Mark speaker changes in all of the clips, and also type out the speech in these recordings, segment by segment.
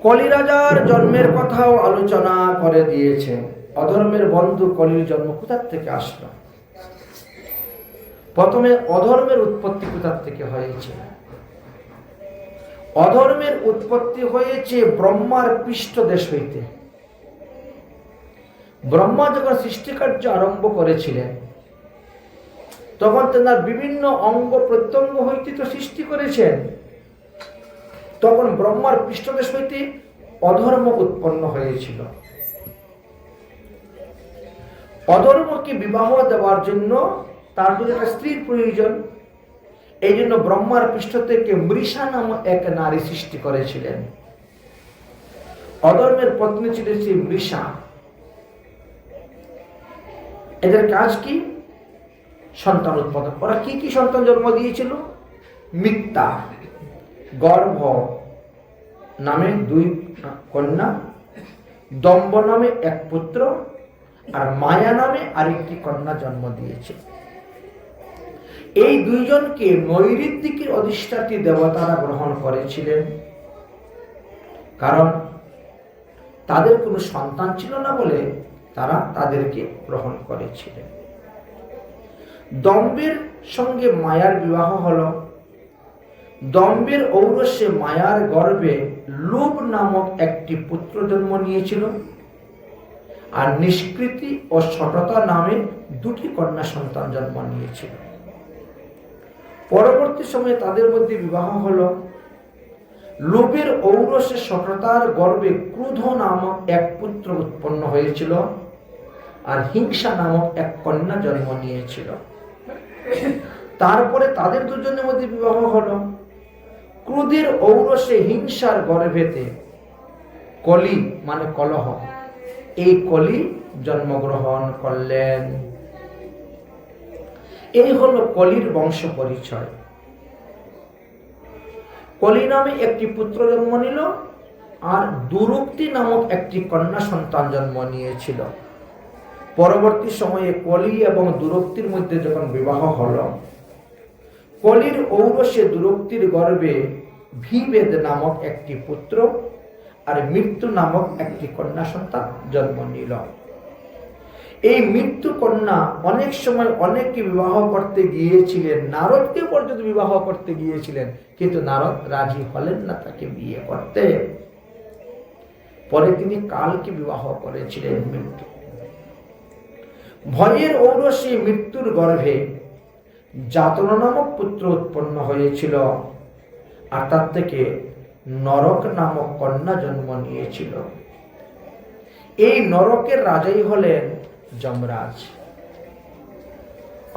Speaker 1: কলি রাজার জন্মের কথাও আলোচনা করে দিয়েছেন। অধর্মের বন্ধু কলির জন্ম কোথা থেকে আসলো? প্রথমে অধর্মের উৎপত্তি কোথা থেকে হয়েছে? অধর্মের উৎপত্তি হয়েছে ব্রহ্মার পৃষ্ঠদেশ হইতে। ব্রহ্মা যখন সৃষ্টিকার্য আরম্ভ করেছিলেন, তখন তেনার বিভিন্ন অঙ্গ প্রত্যঙ্গ হইতে তো সৃষ্টি করেছেন। তখন ব্রহ্মার পৃষ্ঠদেশ হইতে অধর্ম উৎপন্ন হয়েছিল। অধর্মকে বিবাহ দেওয়ার জন্য তার জন্য একটা স্ত্রীর প্রয়োজন। এই জন্য ব্রহ্মার পৃষ্ঠ থেকে মৃষা নামক এক নারী সৃষ্টি করেছিলেন। অধর্মের পত্নী ছিল সেই মৃষা। এদের কাজ কি? সন্তান উৎপাদন। ওরা কি কি সন্তান জন্ম দিয়েছিল? মিথ্যা, গর্ভ নামে 2 কন্যা, দম্ভ নামে 1 পুত্র, আর মায়া নামে আরেকটি কন্যা জন্ম দিয়েছে। এই 2 জনকে নৈঋত্যিকের অধিষ্ঠাত্রী দেবতারা গ্রহণ করেছিলেন, কারণ তাদের কোনো সন্তান ছিল না বলে তারা তাদেরকে গ্রহণ করেছিলেন। দম্ভের সঙ্গে মায়ার বিবাহ হলো। দম্ভের ঔরসে মায়ার গর্ভে লোভ নামক একটি পুত্র জন্ম নিয়েছিল, আর নিষ্কৃতি ও সততা নামে 2টি কন্যা সন্তান জন্ম নিয়েছিল। পরবর্তী সময়ে তাদের মধ্যে বিবাহ হলো। লোভের ঔরসে সততার গর্ভে ক্রোধ নামক 1 পুত্র উৎপন্ন হয়েছিল, আর হিংসা নামক 1 কন্যা জন্ম নিয়েছিল। তারপরে তাদের 2 জনের মধ্যে বিবাহ হলো। ক্রোধের ঔরসে হিংসার গর্ভেতে কলি মানে কলহ, এই কলি জন্মগ্রহণ করলেন। এই হলো কলির বংশ পরিচয়। কলি নামে একটি পুত্র জন্ম নিল, আর দুরুক্তি নামক একটি কন্যা সন্তান জন্ম নিয়েছিল। পরবর্তী সময়ে কলি এবং দুরুক্তির মধ্যে যখন বিবাহ হলো, কলির ঔরসে দুরুক্তির গর্ভে ভিভেদ নামক একটি পুত্র আর মৃত্যু নামক একটি কন্যা সন্তান জন্ম নিল। এই মৃত্যু কন্যা অনেক সময় অনেককে বিবাহ করতে গিয়েছিলেন, নারদকে পর্যন্ত বিবাহ করতে গিয়েছিলেন, কিন্তু নারদ রাজি হলেন না তাকে বিয়ে করতে। পরে তিনি কালকে বিবাহ করেছিলেন মৃত্যু। ভয়ের ঔরসে মৃত্যুর গর্ভে যাতনা নামক পুত্র উৎপন্ন হয়েছিল, আর তার থেকে নরক নামক কন্যা জন্ম নিয়েছিল। এই নরকের রাজাই হলেন যমরাজ।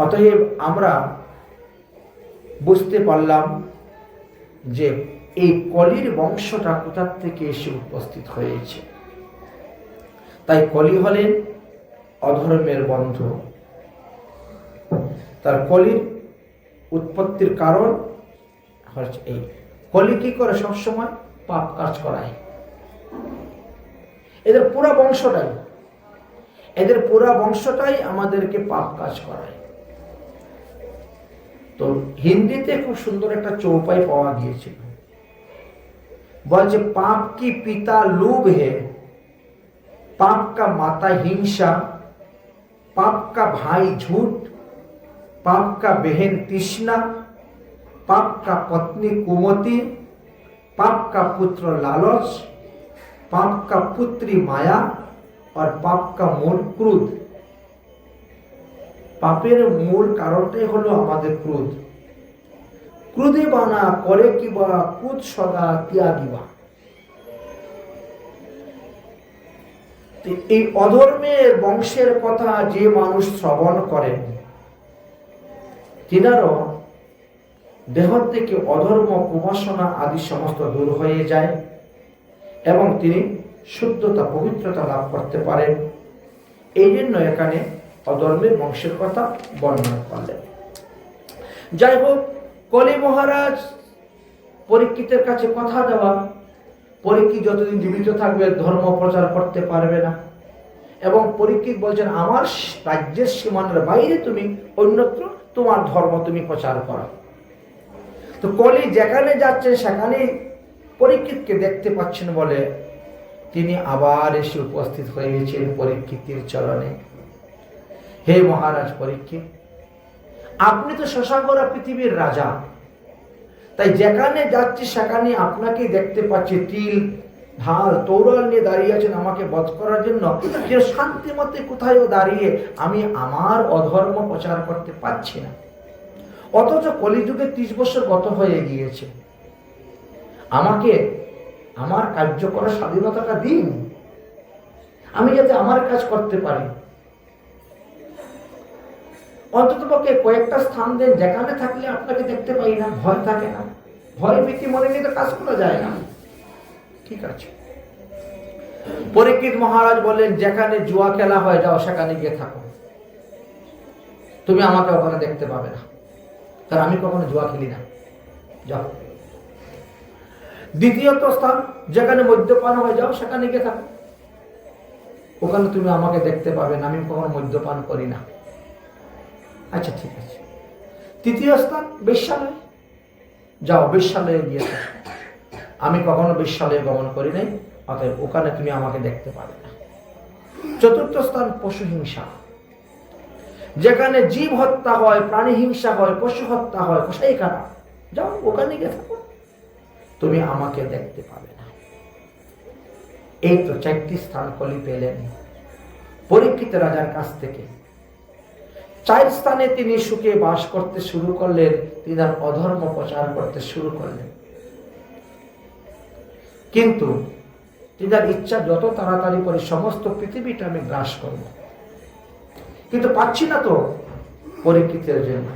Speaker 1: অতএব আমরা বুঝতে পারলাম যে এই কলির বংশটা কোথা থেকে এসে উপস্থিত হয়েছে। তাই কলি হলেন অধর্মের বন্ধু। তার কলির উৎপত্তির কারণ হচ্ছে এই। কলি কি করে? সবসময় পাপ কাজ করায়। এদের পুরা বংশটাই আমাদেরকে পাপ কাজ করায়। তো হিন্দিতে খুব সুন্দর একটা চৌপাই পাওয়া গিয়েছিল, বলছে পাপ কি পিতা লোভ হে, पाप का माता हिंसा, पाप का भाई झूठ, पाप का बहन तृष्णा, पाप का पत्नी कुमति, पाप का पुत्र लालच, पाप का पुत्री माया और पाप का मूल क्रोध। पापेर मूल कारणটাই হলো আমাদের ক্রোধ। ক্রোধে বানা করে কিবা ক্রোধ সদা ত্যাগিবা। এই অধর্মের বংশের কথা যে মানুষ শ্রবণ করেন, তিনারও দেহ থেকে অধর্ম কুবাসনা আদি সমস্ত দূর হয়ে যায় এবং তিনি শুদ্ধতা পবিত্রতা লাভ করতে পারেন। এই জন্য এখানে অধর্মের বংশের কথা বর্ণনা করলেন। যাই হোক, কলি মহারাজ পরীক্ষিতের কাছে কথা দেওয়া, পরীক্ষিত যতদিন জীবিত থাকবে ধর্ম প্রচার করতে পারবে না, এবং পরীক্ষিত বলছেন আমার রাজ্যের সীমানার বাইরে তুমি অন্যত্র তোমার ধর্ম তুমি প্রচার করো। তো কলি যেখানে যাচ্ছেন সেখানেই পরীক্ষিতকে দেখতে পাচ্ছেন বলে তিনি আবার এসে উপস্থিত হয়েছেন পরীক্ষিতের চরণে। হে মহারাজ পরীক্ষিত, আপনি তো শশাঙ্করা পৃথিবীর রাজা, তাই যেখানে যাচ্ছি সেখানে আপনাকে দেখতে পাচ্ছি তিল ঢাল তৌরাল নিয়ে দাঁড়িয়ে আছেন আমাকে বধ করার জন্য। যে শান্তি মতে কোথায়ও দাঁড়িয়ে আমি আমার অধর্ম প্রচার করতে পারছি না, অথচ কলিযুগে 30 বছর গত হয়ে গিয়েছে। আমাকে আমার কার্য করার স্বাধীনতাটা দিন, আমি যাতে আমার কাজ করতে পারি। অন্ততপক্ষে কয়েকটা স্থান দেন যেখানে থাকলে আপনাকে দেখতে পাই না, ভয় থাকে না। ভয় ভীতি মনে নিয়ে তো কাজ করা যায় না। ঠিক আছে। পরীক্ষিত মহারাজ বললেন, যেখানে জুয়া খেলা হয় যাও সেখানে গিয়ে থাকো, তুমি আমাকে ওখানে দেখতে পাবে না, কারণ আমি কখনো জুয়া খেলি না, যাও। দ্বিতীয়ত স্থান, যেখানে মদ্যপান হয়ে যাও সেখানে গিয়ে থাকো, ওখানে তুমি আমাকে দেখতে পাবে না, আমি কখনো মদ্যপান করি না। আচ্ছা ঠিক আছে। তৃতীয় স্থান, বেশ্যালয়, যাও বেশ্যালয়ে গিয়ে থাকো, আমি কখনো বেশ্যালয়ে গমন করি নাই, অতএব ওখানে তুমি আমাকে দেখতে পাবে না। চতুর্থ স্থান, পশু হিংসা, যেখানে জীব হত্যা হয়, প্রাণী হিংসা হয়, পশু হত্যা হয়, কসাইখানা, যাও ওখানে গিয়ে থাকো, তুমি আমাকে দেখতে পাবে না। এই তো 4টি স্থান কলি পেলেন পরীক্ষিত রাজার কাছ থেকে। 4 স্থানে তিনি সুখে বাস করতে শুরু করলেন, তিনি তার অধর্ম প্রচার করতে শুরু করলেন। কিন্তু তিনি তার ইচ্ছা যত তাড়াতাড়ি করে সমস্ত পৃথিবীটা আমি গ্রাস করব, কিন্তু পাচ্ছি না তো পরীক্ষিতের জন্য।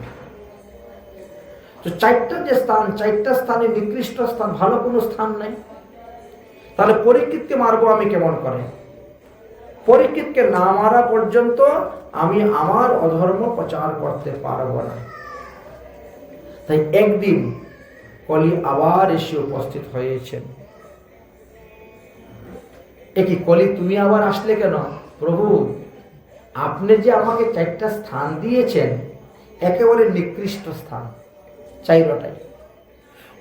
Speaker 1: তো 4টা যে স্থান, 4টা স্থানে নিকৃষ্ট স্থান, ভালো কোনো স্থান নাই। তাহলে পরীক্ষিতকে মারবো আমি কেমন করে? পরীক্ষিতকে না মারা পর্যন্ত আমি আমার অধর্ম প্রচার করতে পারবো না। তাই একদিন কলি আবার এসে উপস্থিত হয়েছেন। একই কলি, তুমি আবার আসলে কেন? প্রভু, আপনি যে আমাকে 4টা স্থান দিয়েছেন, একেবারে নিকৃষ্ট স্থান 4টাই।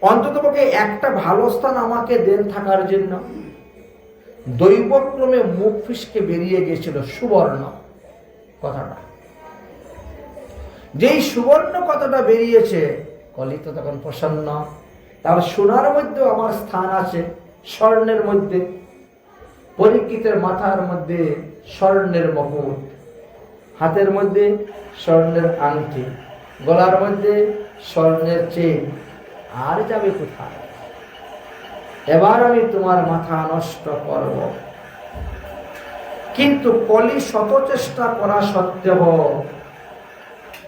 Speaker 1: অন্ততপক্ষে একটা ভালো স্থান আমাকে দেন থাকার জন্য। দৈবক্রমে মুখ ফিসকে বেরিয়ে গিয়েছিল সুবর্ণ কথাটা। যেই সুবর্ণ কথাটা বেরিয়েছে, কলি তো তখন প্রসন্ন। তাহলে সোনার মধ্যেও আমার স্থান আছে, স্বর্ণের মধ্যে। পরীক্ষিতের মাথার মধ্যে স্বর্ণের মুকুট, হাতের মধ্যে স্বর্ণের আংটি, গলার মধ্যে স্বর্ণের চেন, আর যাবে কোথায়? এবার আমি তোমার মাথা নষ্ট করব। কিন্তু কলি শত চেষ্টা করা সত্ত্বেও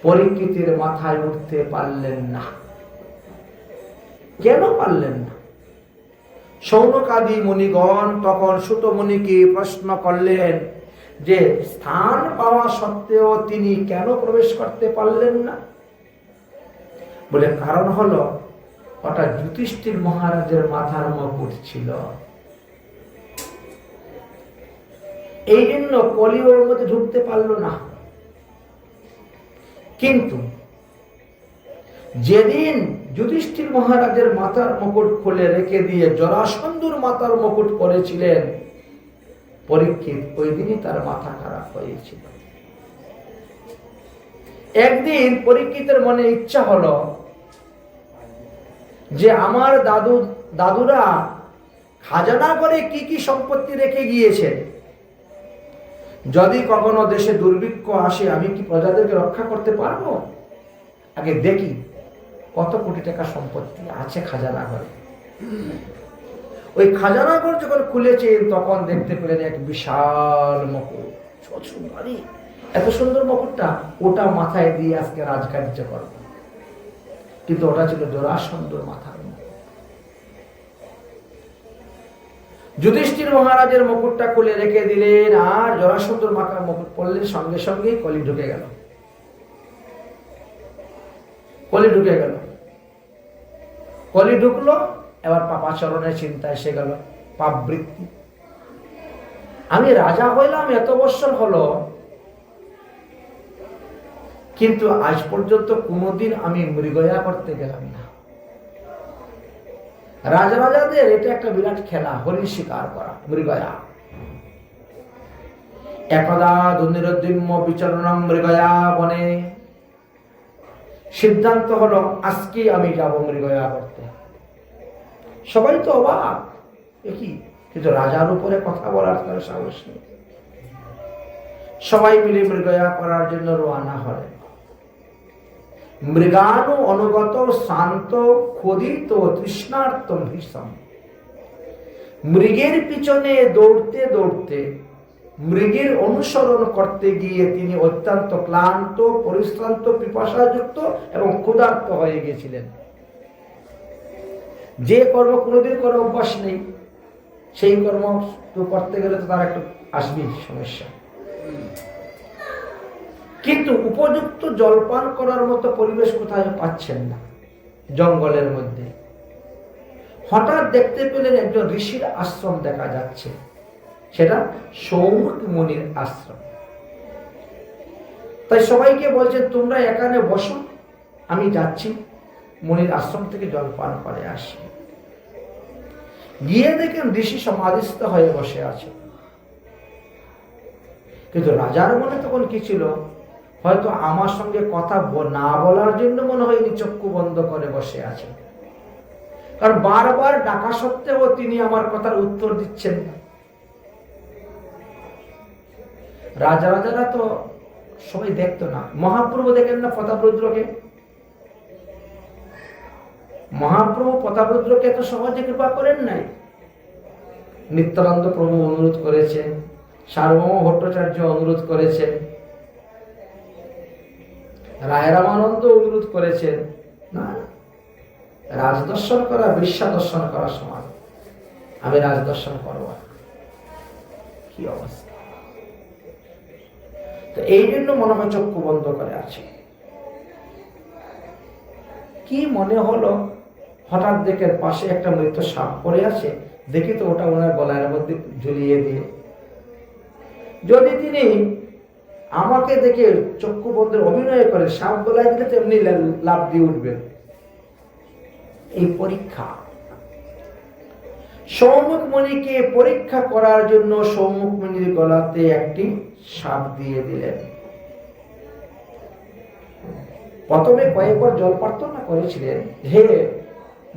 Speaker 1: পরীক্ষিতের মাথায় উঠতে পারলেন না। কেন পারলেন না? শৌনকাদি মুনিগণ তখন সুতমুনিকে প্রশ্ন করলেন যে স্থান পাওয়া সত্ত্বেও তিনি কেন প্রবেশ করতে পারলেন না? বলে কারণ হলো ওটা যুধিষ্ঠির মহারাজের মাথার মুকুট ছিল। এই জন্য কলি ওর মধ্যে ঢুকতে পারল না। কিন্তু যেদিন যুধিষ্ঠির মহারাজের মাথার মুকুট খুলে রেখে দিয়ে জরাসন্ধুর মাথার মুকুট পরেছিলেন পরীক্ষিত, ওই দিনই তার মাথা খারাপ হয়েছিল। একদিন পরীক্ষিতের মনে ইচ্ছা হলো যে আমার দাদুরা খাজানা করে কি কি সম্পত্তি রেখে গিয়েছেন, যদি কখনো দেশে দুর্ভিক্ষ আসে আমি কি প্রজাদেরকে রক্ষা করতে পারবো? আগে দেখি কত কোটি টাকা সম্পত্তি আছে খাজানা ঘরে। ওই খাজানা ঘর যখন খুলেছেন তখন দেখতে পেলেন এক বিশাল মুকুট, সুন্দরী, এত সুন্দর মুকুটটা, ওটা মাথায় দিয়ে আজকে রাজকার্য করব। কিন্তু ওটা ছিল জরাসন্ধুর মাথার মুকুট। যুধিষ্ঠির মহারাজের মুকুটটা খুলে রেখে দিলেন, আর জরাসন্ধুর মাথার মুকুট পড়লেন, সঙ্গে সঙ্গে কলি ঢুকে গেল। কলি ঢুকে গেল। কলি ঢুকলো, এবার পাপাচরণের চিন্তা এসে গেল, পাপ বৃত্তি। আমি রাজা হইলাম, এত বছর হলো, কিন্তু আজ পর্যন্ত কোনোদিন আমি মৃগয়া করতে গেলাম না। রাজাদের এটা একটা বিরাট খেলা, হরিণ শিকার করা, মৃগয়া। একদা দুর্নিরুদ্দিম্য বিচরণম মৃগয়া বনে। সিদ্ধান্ত হলো আজকে আমি যাব মৃগয়া করতে। সবাই তো অবাক, কি, কিন্তু রাজার উপরে কথা বলার তার সাহস নেই। সবাই মিলে মৃগয়া করার জন্য রওনা হলেন। মৃগানু অনুগত শান্ত ক্ষুধিত তৃষ্ণার্ত ভীষণ। মৃগের পিছনে দৌড়তে দৌড়তে, মৃগের অনুসরণ করতে গিয়ে তিনি অত্যন্ত ক্লান্ত, পরিশ্রান্ত, পিপাসাযুক্ত এবং ক্ষুধার্ত হয়ে গিয়েছিলেন। যে কর্ম কোনোদিন কোনো অভ্যাস নেই, সেই কর্ম করতে গেলে তো তার একটু আসবেই সমস্যা। কিন্তু উপযুক্ত জলপান করার মতো পরিবেশ কোথায় পাচ্ছেন না। জঙ্গলের মধ্যে হঠাৎ দেখতে পেলেন একজন ঋষির আশ্রম দেখা যাচ্ছে। সেটা সৌমুখ মুনির আশ্রম। তাই সবাইকে বলছেন, তোমরা এখানে বসো, আমি যাচ্ছি মুনির আশ্রম থেকে জলপান করে আসি। গিয়ে দেখেন ঋষি সমাধিস্থ হয়ে বসে আছে। কিন্তু রাজার মনে তখন কি ছিল, হয়তো আমার সঙ্গে কথা না বলার জন্য মনে হয় চক্ষু বন্ধ করে বসে আছে, কারণ বারবার ডাকা সত্ত্বেও তিনি আমার কথার উত্তর দিচ্ছেন না। রাজারা তো সবাই দেখতো না। মহাপ্রভু দেখেন না প্রতাপরুদ্রকে, মহাপ্রভু প্রতাপরুদ্রকে এত সহজে কৃপা করেন নাই। নিত্যানন্দ প্রভু অনুরোধ করেছেন, সার্বভৌম ভট্টাচার্য অনুরোধ করেছেন, রায় রামানন্দ অনুরোধ করেছেন। না, রাজদর্শন করা বিশ্বা দর্শন করা সমান। আমি রাজদর্শন করব, কি অবস্থা। তো এই জন্য মনে হয় চক্ষু বন্ধ করে আছে। কি মনে হলো, হঠাৎ দেখে পাশে একটা মৃত সাপ পড়ে আছে, দেখি তো ওটা ওনার গলার মধ্যে ঝুলিয়ে দিয়ে, যদি তিনি আমাকে দেখে চক্ষু বন্ধের অভিনয় করে সাপ গলায় দিলে তো এমনি লাভ দিয়ে উঠবেন। এই পরীক্ষা সৌমুখ মুনিকে পরীক্ষা করার জন্য সৌমুখ মুনির গলাতে একটি সাপ দিয়ে দিলেন। প্রথমে কয়েকবার জল প্রার্থনা করেছিলেন, হে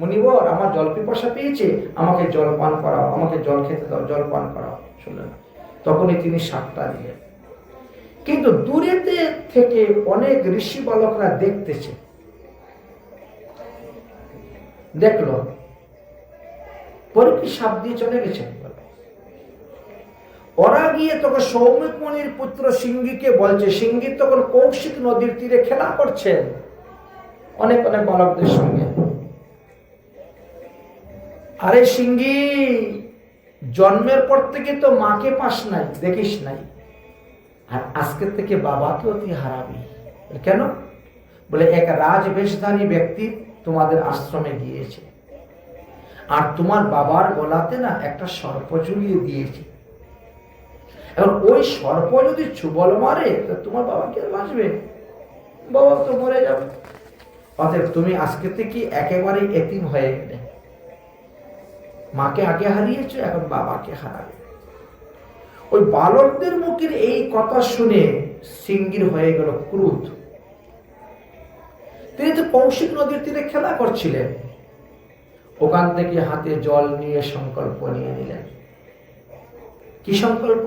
Speaker 1: মুনিবর, আমার জল পিপাসা পেয়েছে, আমাকে জল পান করাও, আমাকে জল খেতে দাও, জল পান করাও। শুনলেন, তখনই তিনি সাপটা দিলেন। কিন্তু দূরেতে থেকে অনেক ঋষি বালকরা দেখতেছে, দেখলো পরে কি সাপ দিয়ে চলে গেছে। ওরা গিয়ে তখন সৌমিক মুনির পুত্র সিংহীকে বলছে, সিংহী তখন কৌশিক নদীর তীরে খেলা করছেন অনেক অনেক বালকদের সঙ্গে। আরে সিংহী, জন্মের পর থেকে তো মাকে পাস নাই, দেখিস নাই, আর আজকে থেকে বাবাকেও তুই হারাবি। কেন? বলে এক রাজবেশধারী ব্যক্তি তোমাদের আশ্রমে গিয়েছে, আর তোমার বাবার গলাতে না একটা সর্প ঝুলিয়ে দিয়েছে। এখন ওই সর্প যদি ছুবল মারে, তো তোমার বাবা কে বাঁচবে? বাবা তো মরে যাবে। অতএব তুমি আজকে থেকে একেবারে এতিম হয়ে গেলে। মাকে আগে হারিয়েছো, এখন বাবাকে হারাবে। ওই বালকদের মুখের এই কথা শুনে সিংহীর হয়ে গেল ক্রোধ। তিনি তো কৌশিক নদীর তীরে খেলা করছিলেন, ওখান থেকে হাতে জল নিয়ে সংকল্প নিয়ে নিলেন। কি সংকল্প?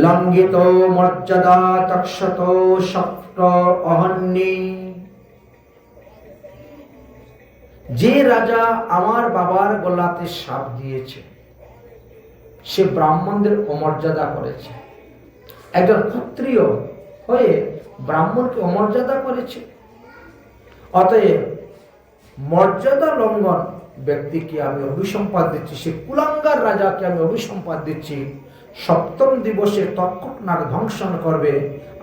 Speaker 1: লঙ্ঘিত মর্যাদা তক্ষত শক্ত অহন্যী। যে রাজা আমার বাবার গলাতে সাপ দিয়েছে, সে ব্রাহ্মণদের অমর্যাদা করেছে। একজন ক্ষত্রিয় হয়ে ব্রাহ্মণকে অমর্যাদা করেছে। অতএব মর্যাদা লঙ্ঘন ব্যক্তিকে আমি অভিসম্পাদ দিচ্ছি, সে কুলাঙ্গার রাজাকে আমি অভিসম্পাদ দিচ্ছি। সপ্তম দিবসে তক্ষক নাগ ধ্বংসন করবে,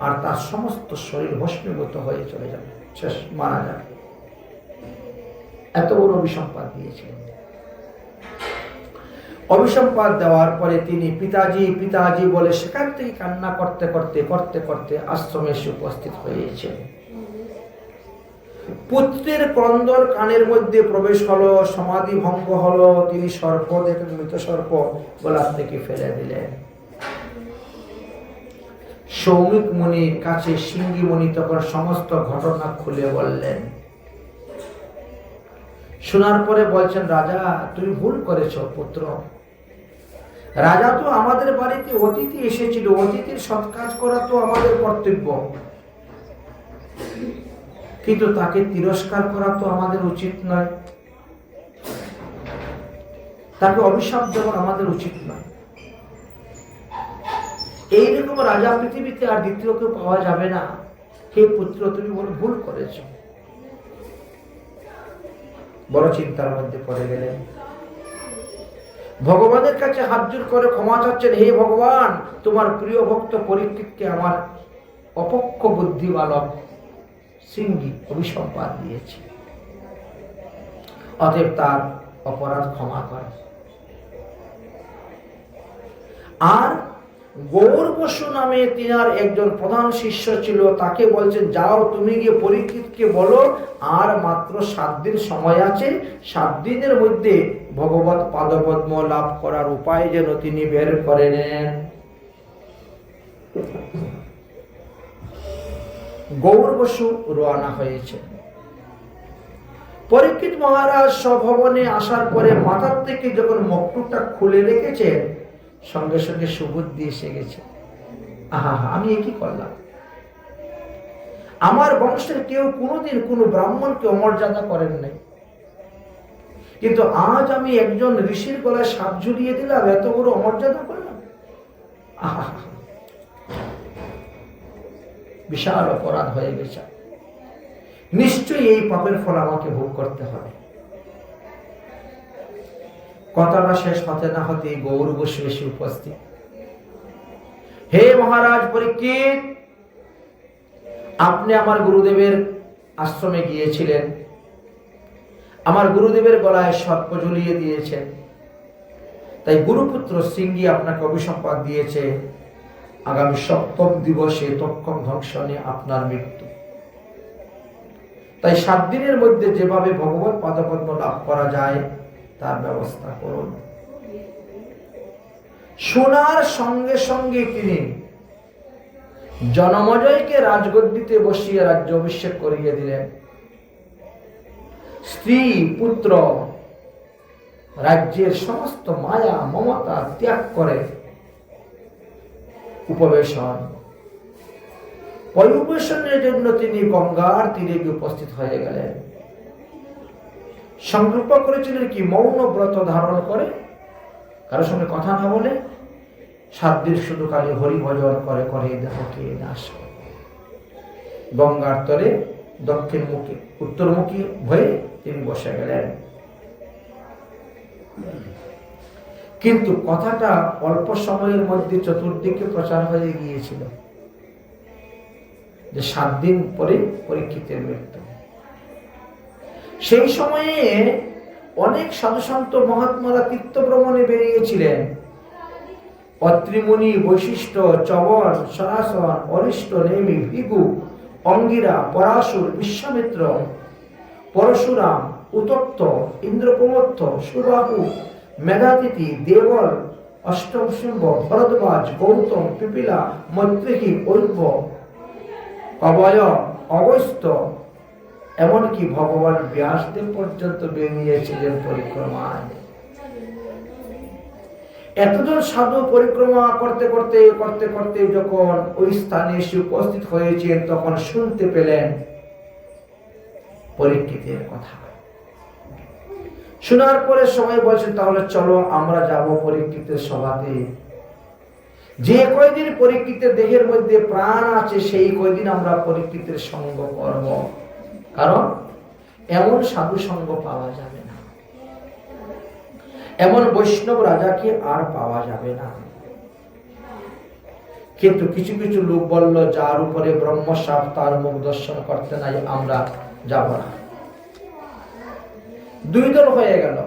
Speaker 1: আর তার সমস্ত শরীর ভস্মীভূত হয়ে চলে যাবে, শেষ, মারা যাবে। এত বড় অভিসম্পাদ দিয়েছিলেন। অভিসম্পাদ দেওয়ার পরে তিনি পিতাজি পিতাজি বলে সেখান থেকে কান্না করতে করতে করতে করতে আশ্রমে এসে উপস্থিত হয়েছেন। পুত্রের ক্রন্দন কানের মধ্যে প্রবেশ হলো, সমাধি ভঙ্গ হলো। তিনি সর্প দেখেন, মৃত সর্প, গলা থেকে ফেলে দিলেন। সৌমিক মুনির কাছে সিঙ্গি মুনি তখন সমস্ত ঘটনা খুলে বললেন। শোনার পরে বলছেন, রাজা তুমি ভুল করেছ পুত্র। রাজা তো আমাদের বাড়িতে অতিথি এসেছিল, অতিথির সৎকাজ করা তো আমাদের কর্তব্য, কিন্তু তাকে তিরস্কার করা তো আমাদের উচিত নয়, তাকে অভিশাপ দেওয়া আমাদের উচিত নয়। এইরকম রাজা পৃথিবীতে আর দ্বিতীয় কেউ পাওয়া যাবে না। হে পুত্র, তুমি বড় ভুল করেছ। বড় চিন্তার মধ্যে পড়ে গেলেন। ভগবানের কাছে হাত জোড় করে ক্ষমা চাচ্ছেন, হে ভগবান, তোমার প্রিয় ভক্ত পরীক্ষিতকে আমার অপক্ষ বুদ্ধি বালক সিঙ্গি অভিসম্পাদ দিয়েছে, অতএব তার অপরাধ ক্ষমা করে। আর গৌর বসু নামে তিনার একজন প্রধান শিষ্য ছিল, তাকে বলছেন, যাও তুমি গিয়ে পরীক্ষিতকে বলো আর মাত্র 7 দিন সময় আছে, 7 দিনের মধ্যে ভগবত পাদপদ্ম লাভ করার উপায় যেন তিনি বের করে নেন। গৌর বসু রওনা হয়েছে। পরীক্ষিত মহারাজ স্বভবনে আসার পরে মাথার থেকে যখন মুকুটটা খুলে রেখেছেন, সঙ্গে সঙ্গে সুবুদ্ধি এসে গেছে। আহা, আমি কি করলাম? আমার বংশের কেউ কোনোদিন কোনো ব্রাহ্মণকে অমর্যাদা করেন নাই, কিন্তু আজ আমি একজন ঋষির গলায় সাপ ঝুলিয়ে দিলাম, এত বড় অমর্যাদা করলাম। আহা, বিশাল অপরাধ হয়ে গেছে। নিশ্চয়ই এই পাপের ফল আমাকে ভোগ করতে হবে। কথাটা শেষ হতে না হতে গৌর বসু এসে উপস্থিত। হে মহারাজ পরীক্ষিত, আপনি আমার গুরুদেবের আশ্রমে গিয়েছিলেন, আমার গুরুদেবের গলায় সর্প ঝুলিয়ে দিয়েছেন, তাই গুরুপুত্র সিঙ্গি আপনাকে অভিসম্পাদ দিয়েছে, আগামী 7ম দিবসে তক্ষক ধ্বংসনে আপনার মৃত্যু। তাই 7 দিনের মধ্যে যেভাবে ভগবত পাদপদ্ম লাভ করা যায় তার ব্যবস্থা করুন। শোনার সঙ্গে সঙ্গে তিনি জনমজয়কে রাজগদ্দিতে বসিয়ে রাজ্য অভিষেক করিয়ে দিলেন। স্ত্রী পুত্র রাজ্যের সমস্ত মায়া মমতা ত্যাগ করে উপবেশন, পরিবেশনের জন্য তিনি গঙ্গার তীরে গিয়ে উপস্থিত হয়ে গেলেন। সংকল্প করেছিলেন কি, মৌন ব্রত ধারণ করে কারোর সঙ্গে কথা না বলে 7 দিন শুধু খালি হরি ভজন করে করে দেহকে নাশ করে। গঙ্গার তরে দক্ষিণমুখী উত্তরমুখী হয়ে তিনি বসে গেলেন। কিন্তু কথাটা অল্প সময়ের মধ্যে চতুর্দিকে প্রচার হয়ে গিয়েছিল যে 7 দিন পরে পরীক্ষিতের মৃত্যু। সেই সময়ে অনেক সাধুসন্ত মহাত্মারা তীর্থ ভ্রমণে বেরিয়েছিলেন। অত্রিমুনি, বৈশিষ্ট্য, চবন, সনাসন, অরিষ্ট, নেমি, ভিগু, অঙ্গিরা, পরাশুর, বিশ্বামিত্র, পরশুরাম, উতত্ত, ইন্দ্রপ্রমত্ত, সুবাহু, মেধাতিথি, দেবল, অষ্টম শুম্ভ, ভরদ্বাজ, গৌতম, পিপিলা, মৈত্রেয়ী, ঐক্য, কবয়, অগস্ত্য, এমনকি ভগবান ব্যাসদেব পর্যন্ত বেরিয়েছিলেন পরিক্রমায়। এতজন সাধু পরিক্রমা করতে করতে করতে করতে যখন ওই স্থানে এসে উপস্থিত হয়েছেন, তখন শুনতে পেলেন পরীক্ষিতের কথা। শোনার পরে সবাই বলছেন, তাহলে চলো আমরা যাব পরীক্ষিতের সভাতে। যে কয়দিন পরীক্ষিতের দেহের মধ্যে প্রাণ আছে সেই কয়দিন আমরা পরীক্ষিতের সঙ্গ করব, কারণ এমন সাধু সঙ্গ পাওয়া যাবে না, এমন বৈষ্ণব রাজাকে আর পাওয়া যাবে না। কিন্তু কিছু কিছু লোক বলল, যার উপরে ব্রহ্মশাপ তার মুখ দর্শন করতে নাই, আমরা যাব না। 2 দল হয়ে গেল।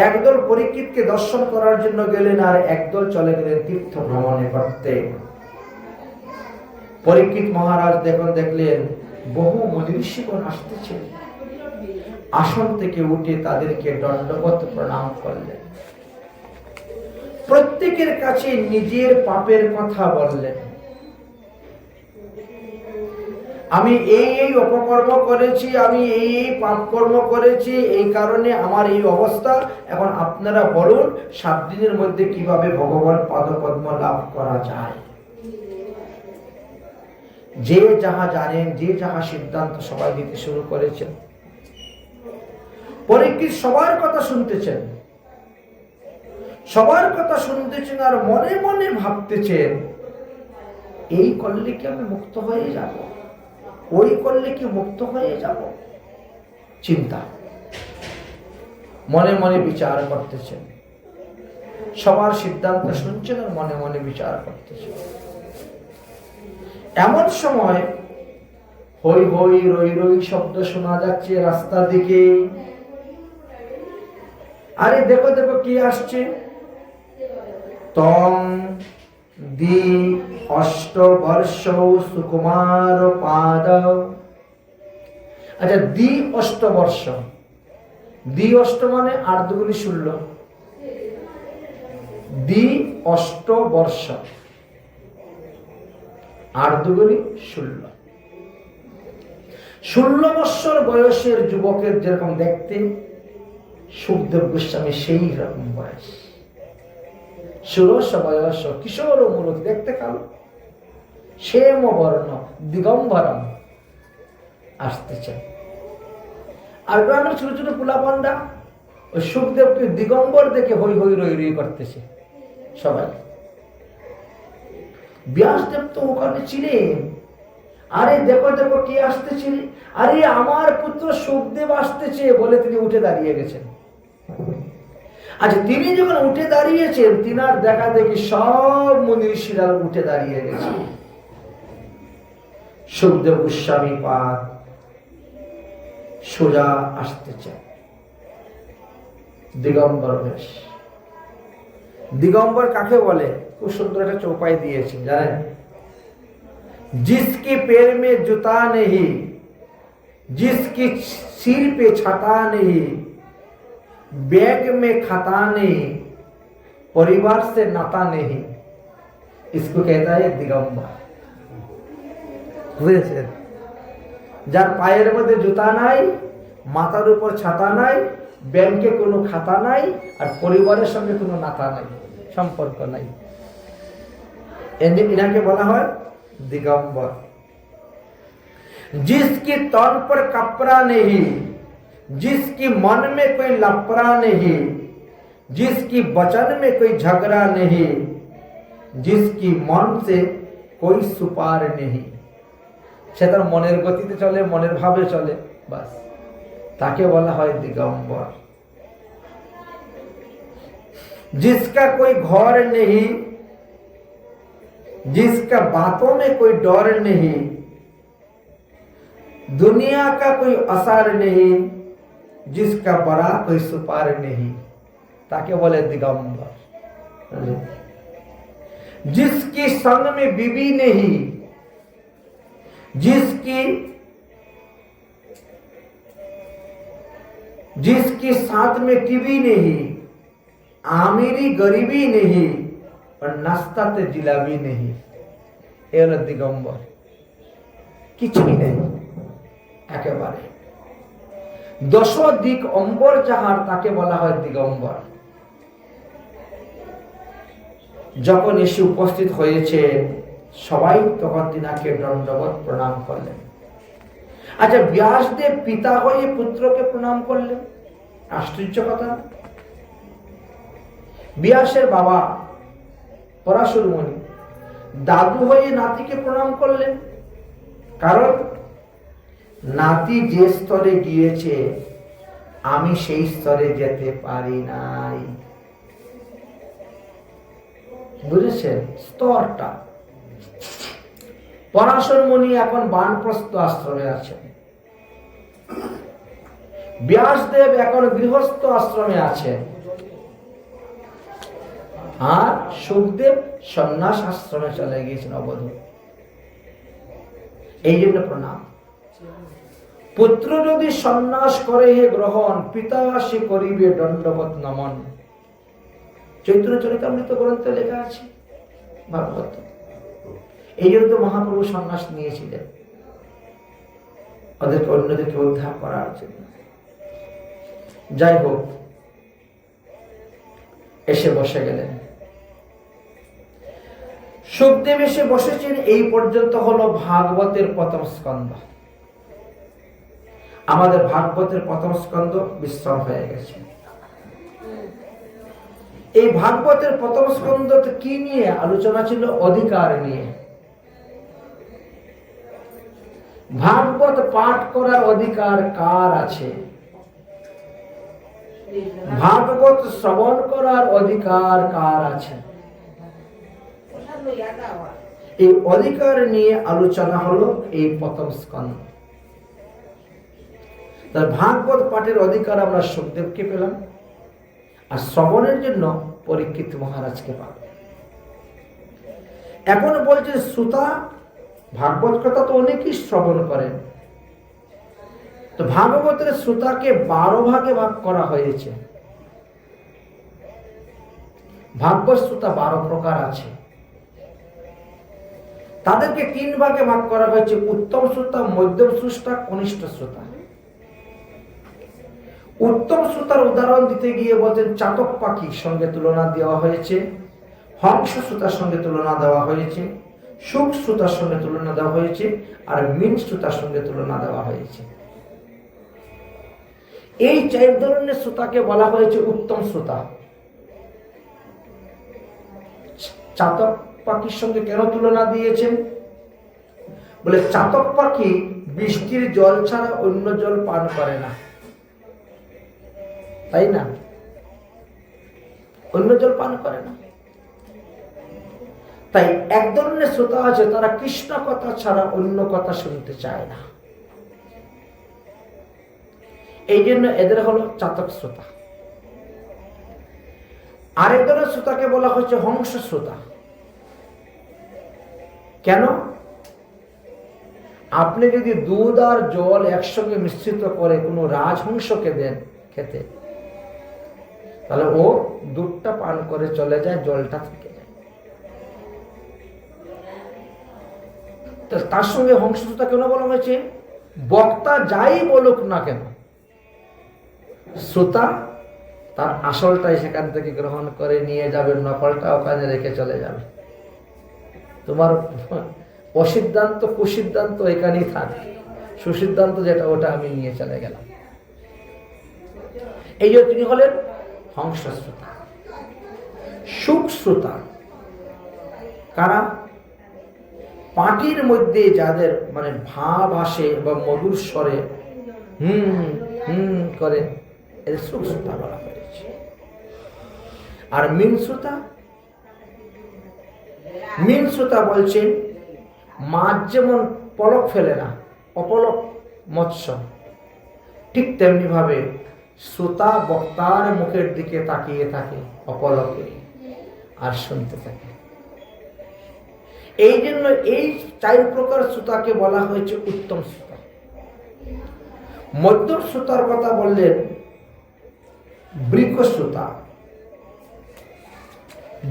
Speaker 1: একদল পরীক্ষিতকে দর্শন করার জন্য গেলেন, আর একদল চলে গেলেন তীর্থ ভ্রমণে করতে। পরীক্ষিত মহারাজ দেখলেন বহু মুনি ঋষিগণ আসতেছেন। আসন থেকে উঠে তাদেরকে দণ্ডবত প্রণাম করলেন। প্রত্যেকের কাছে নিজের পাপের কথা বললেন। আমি এই অপকর্ম করেছি, আমি এই পাপ কর্ম করেছি, এই কারণে আমার এই অবস্থা। এখন আপনারা বলুন 7 দিনের মধ্যে কিভাবে ভগবান পাদপদ্ম লাভ করা যায়। যে যাহা জানেন, যে যাহা সিদ্ধান্ত সবাই দিতে শুরু করেছেন। পরীক্ষিত সবার কথা শুনতেছেন, সবার কথা শুনতেছেন আর মনে মনে ভাবতেছেন, এই করলে কি আমি মুক্ত হয়ে যাব, ওই করলে কি মুক্ত হয়ে যাব। চিন্তা, মনে মনে বিচার করতেছেন। সবার সিদ্ধান্ত শুনছেন আর মনে মনে বিচার করতেছেন। এমন সময় হই হই রই রই শব্দ শোনা যাচ্ছে রাস্তার দিকে। আরে দেখো দেখো কি আসছে। তং দি অষ্ট বর্ষ সুকুমার পাদ। আচ্ছা, দি অষ্ট বর্ষ, দি অষ্ট মানে 8 দুগুণে 16। দি অষ্ট বর্ষ, 8 দুগুণে 16। 16 বৎসর বয়সের যুবকের যেরকম দেখতে, সুখদেব গোস্বামী সেই রকম বয়স। 16 বয়স, কিশোর মূলক, দেখতে কালো, শ্যাম বর্ণ, দিগম্বরম আসতেছে। আর গ্রামের ছোট ছোট পোলাপান্ডা ওই সুখদেবকে দিগম্বর দেখে হই হই রই রই করতেছে সবাই। ব্যাসদেব তো ওখানে ছিলেন। আরে দেখো দেখো কি আসতেছে, আরে আমার পুত্র সুখদেব আসতেছে বলে তিনি উঠে দাঁড়িয়ে গেছেন। আচ্ছা, তিনি যখন উঠে দাঁড়িয়েছেন, তিনার দেখা দেখি সব মুনি ঋষিরা উঠে দাঁড়িয়ে গেছে। সুখদেব গোস্বামী পাদ সোজা আসতেছে, দিগম্বর বেশ। দিগম্বর কাকে বলে? খুব সুন্দর একটা চৌপাই দিয়েছি, জানেন? जिसके पैर में जूता नहीं, जिसके सिर पे छाता नहीं, बैग में खाता नहीं, परिवार से नाता नहीं, इसको कहता है दिगंबर। বুঝেছেন? যার পায়ের মধ্যে জুতা নাই, মাথার উপর ছাতা নাই, ব্যাংকে কোনো খাতা নাই, আর পরিবারের সঙ্গে কোনো নাতা নাই, সম্পর্ক নাই, এনাকে বলা হয় दिगंबर। जिसकी तन पर कपड़ा नहीं, जिसकी मन में कोई लपड़ा नहीं, जिसकी वचन में कोई झगड़ा नहीं, जिसकी मन से कोई सुपार नहीं, সে তার মনের গতিতে চলে, মনের ভাবে চলে, বাস, তাকে বলা হয় দিগম্বর। जिसका कोई घर नहीं, जिसका बातों में कोई डर नहीं, दुनिया का कोई असर नहीं, जिसका बड़ा कोई सुपार नहीं, ताके बोले दिगंबर। जिसकी संग में बीवी नहीं, जिसके साथ में टीवी नहीं, आमिरी गरीबी नहीं, और नाश्ताते जिलाबी नहीं, এ হলো দিগম্বর। কিছুই নেই একেবারে। 10 দিক অম্বর যাহার, তাকে বলা হয় দিগম্বর। যখন এসে উপস্থিত হয়েছে সবাই, তখন তিনাকে দণ্ডবত প্রণাম করলেন। আচ্ছা, ব্যাসদেব পিতা হয়ে পুত্রকে প্রণাম করলেন, আশ্চর্য কথা। ব্যাসের বাবা পরাশর মুনি দাদু হয়ে নাতিকে প্রণাম করলেন, কারণ নাতি যে স্তরে গিয়েছে আমি সেই স্তরে যেতে পারি নাই। বুঝেছেন স্তরটা? পরাশর মুনি এখন বানপ্রস্থ আশ্রমে আছেন, ব্যাসদেব এখন গৃহস্থ আশ্রমে আছেন, আর সুখদেব সন্ন্যাস আশ্রমে চলে গিয়েছেন অবধূত। এই জন্য প্রণাম। পুত্র যদি সন্ন্যাস করে হে গ্রহণ, পিতা সে করিবে দণ্ডবৎ নমন। চৈতন্য চরিতামৃত গ্রন্থে লেখা আছে, ভাগবত। এই জন্য তো মহাপ্রভু সন্ন্যাস নিয়েছিলেন, ওদেরকে অন্যদেরকে উদ্ধার করার জন্য। যাই হোক, এসে বসে গেলেন। সুখদেব এসে বসেছেন। এই পর্যন্ত হলো ভাগবতের প্রথম স্কন্ধ। আমাদের ভাগবতের প্রথম স্কন্ধ বিশ্রাম হয়ে গেছে। এই ভাগবতের প্রথম স্কন্ধতে কি নিয়ে আলোচনা ছিল? অধিকার নিয়ে। ভাগবত পাঠ করার অধিকার কার আছে? ভাগবত শ্রবণ করার অধিকার কার আছে? এই অধিকার নিয়ে আলোচনা হলো এই প্রথম স্কন্ধ। তার ভাগবত পাঠের অধিকার আমরা সুখদেবকে পেলাম, আর শ্রবণের জন্য পরীক্ষিত মহারাজকে পাব। এখন বলছে শ্রোতা, ভাগবত কথা তো অনেকেই শ্রবণ করেন, তো ভাগবতের শ্রোতাকে 12 ভাগে ভাগ করা হয়েছে। ভাগবত শ্রোতা 12 প্রকার আছে। তাদেরকে 3 ভাগে ভাগ করা হয়েছে: উত্তম শ্রোতা, মধ্যম শ্রোতা, কনিষ্ঠ শ্রোতা। উত্তম শ্রোতার উদাহরণ দিতে গিয়ে বলছেন চাতক পাখির সঙ্গে তুলনা দেওয়া হয়েছে, হংস শ্রোতার সঙ্গে তুলনা দেওয়া হয়েছে, সুখ শ্রোতার সঙ্গে তুলনা দেওয়া হয়েছে, আর মীন শ্রোতার সঙ্গে তুলনা দেওয়া হয়েছে। এই 4 ধরনের শ্রোতাকে বলা হয়েছে উত্তম শ্রোতা। চাতক পাখির সঙ্গে কেন তুলনা দিয়েছেন? বলে চাতক পাখি বৃষ্টির জল ছাড়া অন্য জল পান করে না, তাই না? অন্য জল পান করে না। তাই এক ধরনের শ্রোতা আছে, তারা কৃষ্ণ কথা ছাড়া অন্য কথা শুনতে চায় না। এই জন্য এদের হলো চাতক শ্রোতা। আরেক ধরনের শ্রোতাকে বলা হচ্ছে হংস শ্রোতা। কেন? আপনি যদি দুধ আর জল একসঙ্গে মিশ্রিত করে কোনো রাজহংসকে দেন খেতে, তাহলে ও দুধটা পান করে চলে যায়, জলটা থেকে যায়। তো তার সঙ্গে হংস শ্রোতা কেন বলা হয়েছে? বক্তা যাই বলুক না কেন, শ্রোতা তার আসলটাই সেখান থেকে গ্রহণ করে নিয়ে যাবে, নকলটা ওখানে রেখে চলে যাবে। তোমার অসিদ্ধান্ত কুসিদ্ধান্ত এখানেই থাকে, সুসিদ্ধান্ত যেটা ওটা আমি নিয়ে চলে গেলাম। এই যে তিনি হলেন হংস শ্রোতা। সুখ শ্রোতা কারা? পাটির মধ্যে যাদের মানে ভাব আসে বা মধুর স্বরে করে, এদের সুখ শ্রোতা বলা হয়েছে। আর মীন শ্রোতা, মীন শ্রোতা বলছেন মাছ যেমন পলক ফেলে না, অপলক মৎস্য, ঠিক তেমনি ভাবে শ্রোতা বক্তার মুখের দিকে তাকিয়ে থাকে অপলকে আর শুনতে থাকে। এই জন্য এই 4 প্রকার শ্রোতাকে বলা হয়েছে উত্তম শ্রোতা। মধ্যম শ্রোতার কথা বললেন বৃক্ষ শ্রোতা,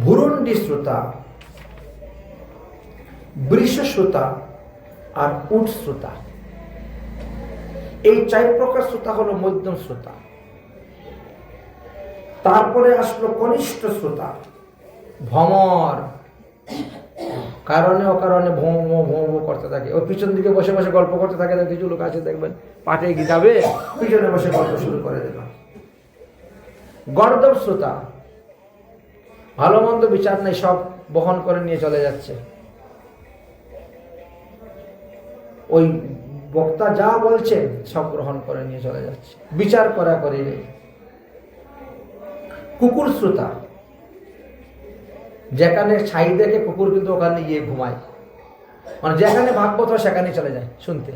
Speaker 1: ভুরুণ্ডি শ্রোতা, বৃষ শ্রোতা আর উট শ্রোতা। এই 4 প্রকার শ্রোতা হলো মধ্যম শ্রোতা। তারপরে আসলো কনিষ্ঠ শ্রোতা, ভ্রমর, কারণে অকারণে ভোঁ ভোঁ করতে থাকে। ও পিছন দিকে বসে বসে গল্প করতে থাকে, কিছু লোক আছে দেখবেন পাঠে যাবে, পিছনে বসে গল্প শুরু করে দিল। গর্দভ শ্রোতা, ভালো মন্দ বিচার নেই, সব বহন করে নিয়ে চলে যাচ্ছে। ওই বক্তা যা বলছেন সব গ্রহণ করে নিয়ে চলে যাচ্ছে, বিচার করা করে নেই। কুকুর শ্রোতা, যেখানে ছাই দেখে কুকুর কিন্তু ওখানে গিয়ে ঘুমায়, মানে যেখানে ভাগবত হয় সেখানে চলে যায় শুনতে,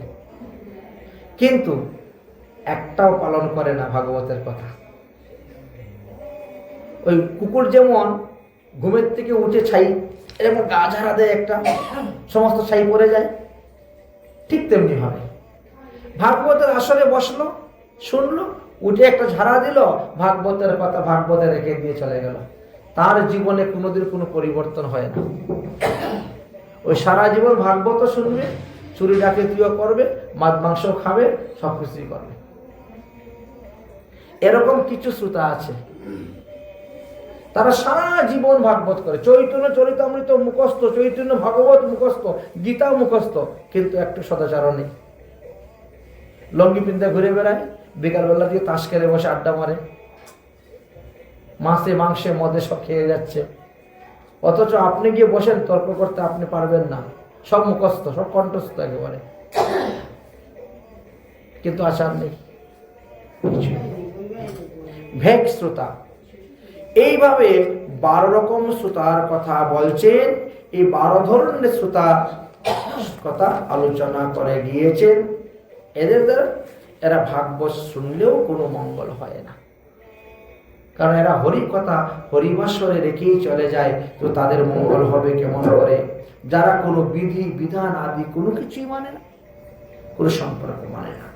Speaker 1: কিন্তু একটাও পালন করে না ভাগবতের কথা। ওই কুকুর যেমন ঘুমের থেকে উঠে ছাই এরকম গা ঝাড়া দেয়, একটা সমস্ত ছাই পড়ে যায়, ঠিক তেমনি ভাবে ভাগবতের আসরে বসলো, শুনলো, উঠে একটা ঝাড়া দিল, ভাগবতের কথা ভাগবতে রেখে দিয়ে চলে গেল। তার জীবনে কোনোদিন কোনো পরিবর্তন হয় না। ওই সারা জীবন ভাগবত শুনবে, চুরি ডাকাতিও করবে, মাছ মাংস খাবে, সবকিছুই করবে। এরকম কিছু শ্রোতা আছে, তারা সারা জীবন ভাগবত করে, চৈতন্য চরিতামৃত মুখস্থ, চৈতন্য ভাগবত মুখস্থ, গীতা মুখস্থ, কিন্তু একটু সদাচার নেই। লঙ্গি পিন্ধে ঘুরে বেড়ায়, বিকালবেলা দিয়ে তাস খেলে বসে আড্ডা মারে, মাছে মাংসে মদে সব খেয়ে যাচ্ছে। অথচ আপনি গিয়ে বসেন তর্ক করতে, আপনি পারবেন না, সব মুখস্থ, সব কণ্ঠস্থ একেবারে, কিন্তু আচার নেই। ভেক শ্রোতা। এইভাবে 12 রকম শ্রোতার কথা বলছেন। এই 12 ধরনের শ্রোতার কথা আলোচনা করে গিয়েছেন। এদের দ্বারা এরা ভাগবত শুনলেও কোনো মঙ্গল হয় না, কারণ এরা হরি কথা হরিবাসরে রেখেই চলে যায়। তো তাদের মঙ্গল হবে কেমন করে? যারা কোনো বিধি বিধান আদি কোনো কিছুই মানে না, কোনো সম্পর্ক মানে না।